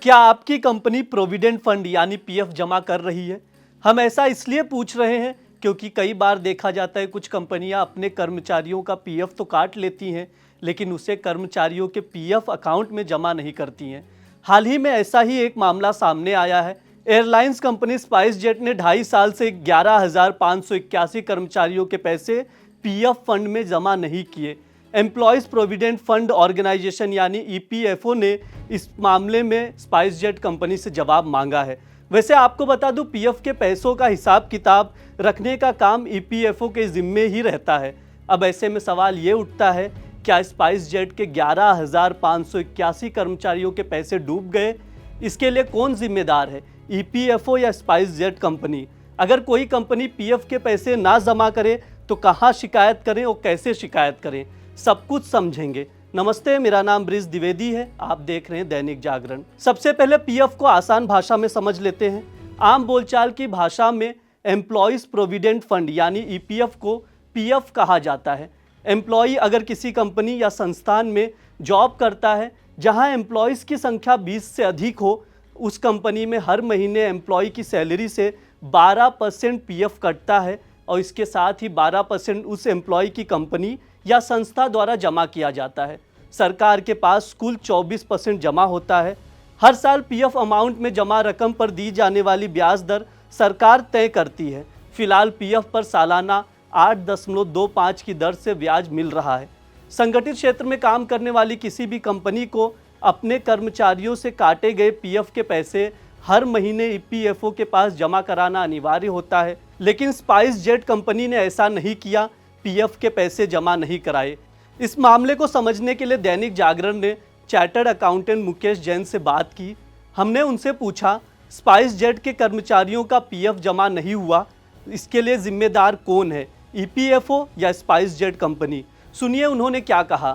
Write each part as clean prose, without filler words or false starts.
क्या आपकी company provident fund यानी पीएफ जमा कर रही है? हम ऐसा इसलिए पूछ रहे हैं क्योंकि कई बार देखा जाता है कुछ कंपनियां अपने कर्मचारियों का पीएफ तो काट लेती हैं, लेकिन उसे कर्मचारियों के पीएफ अकाउंट में जमा नहीं करती हैं। हाल ही में ऐसा ही एक मामला सामने आया है। एयरलाइंस कंपनी स्पाइस जेट ने 2.5 साल से 11,581 कर्मचारियों के पैसे पीएफ फंड में जमा नहीं किए। एम्प्लॉयज़ प्रोविडेंट फंड ऑर्गेनाइजेशन यानी ईपीएफओ ने इस मामले में स्पाइस जेट कंपनी से जवाब मांगा है। वैसे आपको बता दूं, पीएफ के पैसों का हिसाब किताब रखने का काम ईपीएफओ के जिम्मे ही रहता है। अब ऐसे में सवाल ये उठता है, क्या स्पाइस जेट के 11,581 कर्मचारियों के पैसे डूब गए? इसके लिए कौन जिम्मेदार है, ईपीएफओ या स्पाइस जेट कंपनी? अगर कोई कंपनी पीएफ के पैसे ना जमा करे तो कहाँ शिकायत करें और कैसे शिकायत करें, सब कुछ समझेंगे। नमस्ते, मेरा नाम ब्रिज द्विवेदी है, आप देख रहे हैं दैनिक जागरण। सबसे पहले पीएफ को आसान भाषा में समझ लेते हैं। आम बोलचाल की भाषा में एम्प्लॉयज़ प्रोविडेंट फंड यानी ईपीएफ को पीएफ कहा जाता है। एम्प्लॉय अगर किसी कंपनी या संस्थान में जॉब करता है जहां एम्प्लॉयज़ की संख्या 20 से अधिक हो, उस कंपनी में हर महीने एम्प्लॉय की सैलरी से 12% पीएफ कटता है और इसके साथ ही 12% उस एम्प्लॉय की कंपनी या संस्था द्वारा जमा किया जाता है। सरकार के पास कुल 24% जमा होता है। हर साल पीएफ अमाउंट में जमा रकम पर दी जाने वाली ब्याज दर सरकार तय करती है। फिलहाल पीएफ पर सालाना 8.25 की दर से ब्याज मिल रहा है। संगठित क्षेत्र में काम करने वाली किसी भी कंपनी को अपने कर्मचारियों से काटे गए पीएफ के पैसे हर महीने ईपीएफओ के पास जमा कराना अनिवार्य होता है, लेकिन स्पाइस जेट कंपनी ने ऐसा नहीं किया, पीएफ के पैसे जमा नहीं कराए। इस मामले को समझने के लिए दैनिक जागरण ने चार्टर्ड अकाउंटेंट मुकेश जैन से बात की। हमने उनसे पूछा, स्पाइस जेट के कर्मचारियों का पीएफ जमा नहीं हुआ, इसके लिए जिम्मेदार कौन है, ईपीएफओ या स्पाइस जेट कंपनी? सुनिए उन्होंने क्या कहा।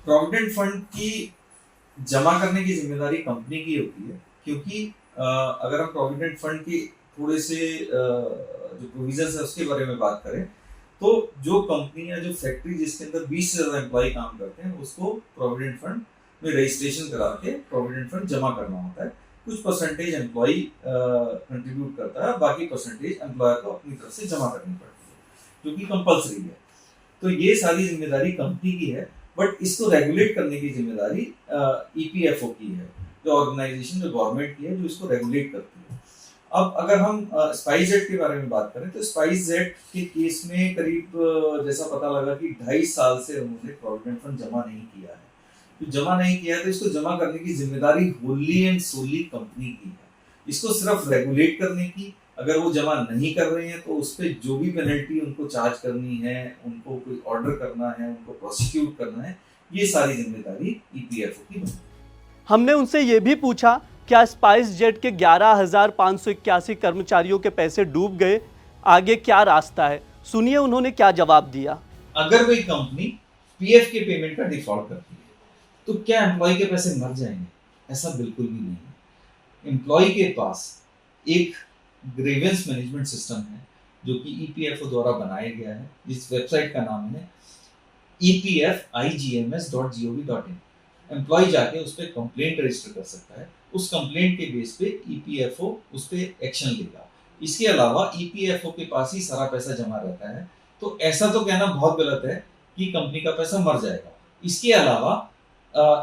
प्रोविडेंट फंड की जमा करने की जिम्मेदारी कंपनी की होती है, क्योंकि अगर हम प्रोविडेंट फंड के थोड़े से जो प्रोविजंस है उसके बारे में बात करें, तो जो कंपनी या जो फैक्ट्री जिसके अंदर 20 से ज्यादा एम्प्लॉय काम करते हैं उसको प्रोविडेंट फंड में रजिस्ट्रेशन करा के प्रोविडेंट फंड जमा करना होता है। कुछ परसेंटेज एम्प्लॉय कंट्रीब्यूट करता है, बाकी परसेंटेज एम्प्लॉयर को अपनी तरफ से जमा करनी पड़ती है, जो कि कंपल्सरी है। तो ये सारी जिम्मेदारी कंपनी की है, बट इसको रेगुलेट करने की जिम्मेदारी ईपीएफओ की है, जो ऑर्गेनाइजेशन जो गवर्नमेंट की है, जो इसको रेगुलेट करती है। अब अगर हम स्पाइस जेट के बारे में बात करें तो स्पाइस जेट के केस में करीब जैसा पता लगा कि 2.5 साल से उन्होंने प्रोविडेंट फंड जमा नहीं किया है। तो जमा नहीं किया है तो इसको जमा करने की जिम्मेदारी होली एंड सोली कंपनी की है। इसको सिर्फ रेगुलेट करने की, अगर वो जमा नहीं कर रहे हैं तो उस पर जो भी पेनल्टी उनको चार्ज करनी है, उनको कोई ऑर्डर करना है, उनको प्रोसिक्यूट करना है, ये सारी जिम्मेदारी ईपीएफओ की बनती है। हमने उनसे ये भी पूछा, क्या स्पाइस जेट के 11,581 कर्मचारियों के पैसे डूब गए, आगे क्या रास्ता है? सुनिए उन्होंने क्या जवाब दिया। अगर कोई कंपनी पीएफ के पेमेंट का डिफॉल्ट करती है तो क्या एम्प्लॉय के पैसे मर जाएंगे? ऐसा बिल्कुल भी नहीं। एम्प्लॉय के पास एक ग्रीवेंस मैनेजमेंट सिस्टम है जो कि ईपीएफओ द्वारा बनाया गया है। इस वेबसाइट का नाम है epfigms.gov.in। एम्प्लॉय जाके उस पर कंप्लेंट रजिस्टर कर सकता है। उस कंप्लेंट के बेस पे ईपीएफओ उस पर एक्शन लेगा। इसके अलावा ईपीएफओ के पास ही सारा पैसा जमा रहता है, तो ऐसा तो कहना बहुत गलत है कि कंपनी का पैसा मर जाएगा। इसके अलावा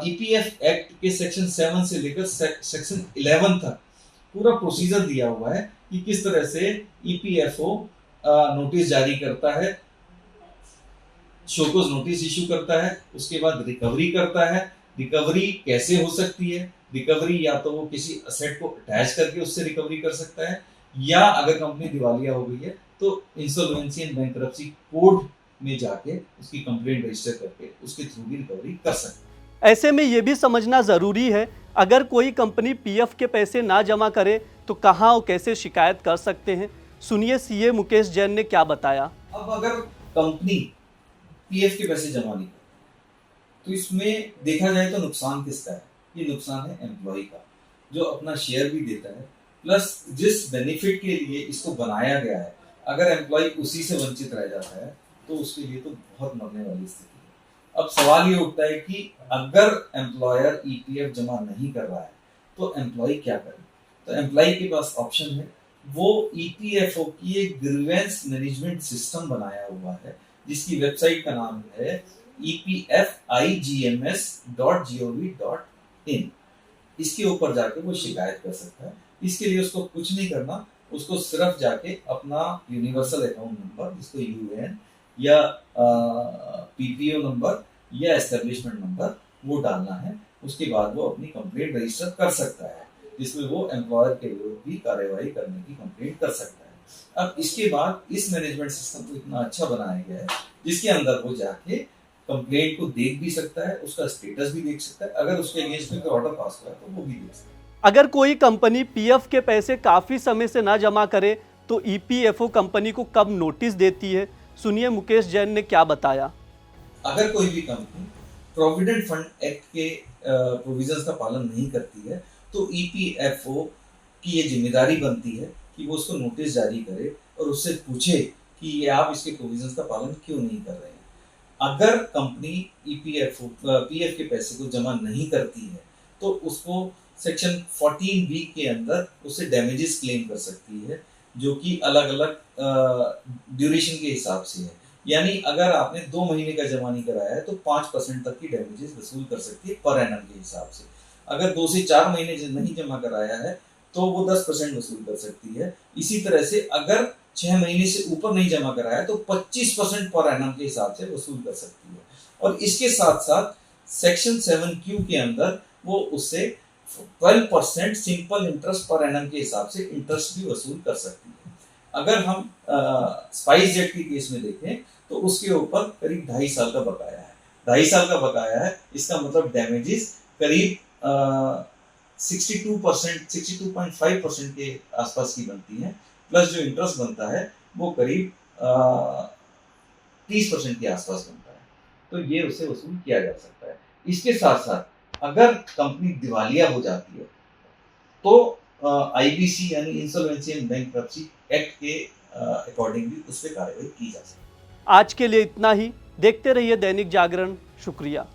ईपीएफ एक्ट के सेक्शन 7 से लेकर सेक्शन 11 तक पूरा प्रोसीजर दिया हुआ है कि किस तरह से ईपीएफओ नोटिस जारी करता है, शोकोज नोटिस इशू करता है, उसके बाद रिकवरी करता है। रिकवरी कैसे हो सकती है? रिकवरी या तो वो किसी असेट को अटैच करके उससे रिकवरी कर सकता है, या अगर कंपनी दिवालिया हो गई है तो इंसॉल्वेंसी एंड बैंक्रप्सी कोड में जाके उसकी कंप्लेंट रजिस्टर करके उसके थ्रू भी रिकवरी कर सकता है। ऐसे में ये भी समझना ज़रूरी है, अगर कोई कंपनी पीएफ के पैसे ना जमा करे तो कहाँ और कैसे शिकायत कर सकते हैं? सुनिए सीए मुकेश जैन ने क्या बताया। अब अगर कंपनी पीएफ के पैसे जमा नहीं करती तो इसमें देखा जाए तो नुकसान किसका है? ये नुकसान है एम्प्लॉय का, जो अपना शेयर भी देता है, प्लस जिस बेनिफिट के लिए इसको बनाया गया है, अगर एम्प्लॉय उसी से वंचित रह जाता है तो उसके लिए तो बहुत मरने वाली स्थिति है। अब सवाल ये उठता है कि अगर एम्प्लॉयर ईपीएफ जमा नहीं कर रहा है तो एम्प्लॉय क्या करे? तो एम्प्लॉय के पास ऑप्शन है, वो ईपीएफओ की एक ग्रीवेंस मैनेजमेंट सिस्टम बनाया हुआ है जिसकी वेबसाइट का नाम है epfigms.gov.in। इसके ऊपर जाके वो शिकायत कर सकता है। इसके लिए उसको कुछ नहीं करना, उसको सिर्फ जाके अपना यूनिवर्सल अकाउंट नंबर, जिसको यूएएन या पीपीओ नंबर या एस्टेब्लिशमेंट नंबर वो डालना है। उसके बाद वो अपनी कंप्लेंट रजिस्टर कर सकता है, जिसमें वो एम्प्लॉयर के विरुद्ध भी कार्रवाई करने की कंप्लेंट कर सकता है। अब इसके बाद इस मैनेजमेंट सिस्टम को इतना अच्छा बनाया गया है जिसके अंदर वो जाके कंप्लेंट को देख भी सकता है, उसका स्टेटस भी देख सकता है, अगर उसके अगेंस्ट में कोई ऑर्डर पास हुआ है तो वो भी देख सकता है। अगर कोई कंपनी पीएफ के पैसे काफ़ी समय से ना जमा करे तो ईपीएफओ कंपनी को कब नोटिस देती है? सुनिए मुकेश जैन ने क्या बताया। अगर कोई भी कंपनी प्रोविडेंट फंड एक्ट के प्रोविजंस का पालन नहीं करती है तो ईपीएफओ की ये जिम्मेदारी बनती है कि वो उसको नोटिस जारी करे और उससे पूछे कि ये आप इसके प्रोविजंस का पालन क्यों नहीं कर रहे हैं। अगर कंपनी पीएफ के पैसे को जमा नहीं करती है तो उसको सेक्शन 14B के अंदर उससे डैमेजेस क्लेम कर सकती है, जो कि अलग अलग ड्यूरेशन के हिसाब से है। यानी अगर आपने 2 महीने का जमा नहीं कराया है तो 5% तक की डैमेजेस वसूल कर सकती है पर एनम के हिसाब से। अगर 2 से 4 महीने नहीं जमा कराया है तो वो 10% वसूल कर सकती है। इसी तरह से अगर 6 महीने से ऊपर नहीं जमा कराया तो 25% पर एनम के हिसाब से वसूल कर सकती है। और इसके साथ साथ सेक्शन 7Q के अंदर वो उससे 12% सिंपल इंटरेस्ट पर एनम के हिसाब से इंटरेस्ट भी वसूल कर सकती है। अगर हम स्पाइस जेट के केस में देखें तो उसके ऊपर करीब 2.5 साल का बकाया है। 2.5 साल का बकाया है, इसका मतलब डैमेजेस करीब 62.5% के आसपास की बनती है, प्लस जो इंटरेस्ट बनता है वो करीब 30% के आसपास बनता है। तो ये उससे वसूल किया जा सकता है। इसके साथ साथ अगर कंपनी दिवालिया हो जाती है तो आईबीसी यानी इंसॉल्वेंसी एंड बैंक्रप्सी एक्ट के अकॉर्डिंग भी उस पर कार्रवाई की जा सकती है। आज के लिए इतना ही। देखते रहिए दैनिक जागरण। शुक्रिया।